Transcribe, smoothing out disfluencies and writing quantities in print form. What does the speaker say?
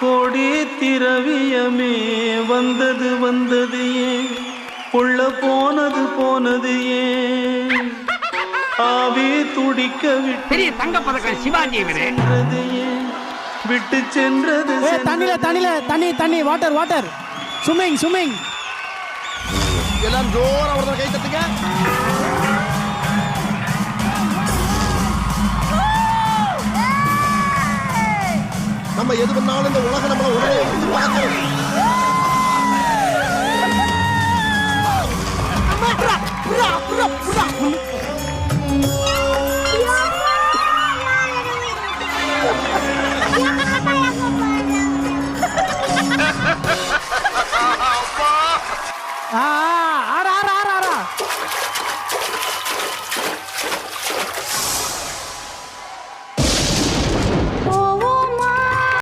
கோடி திரவியமே வந்தது வந்தது ஏன் உள்ள போனது போனது ஏன் ஆவி துடிக்க பெரிய தங்க பதக்கம் சிவாஜி விட்டது ஏன் விட்டு சென்றது தண்ணி வாட்டர் ஸ்விம்மிங் எல்லாம் ஜோரா ஒரு கை தட்டுங்க. நம்ம எது பண்ணாலும் இந்த உலகம் நம்மள உடனே பார்க்கணும்.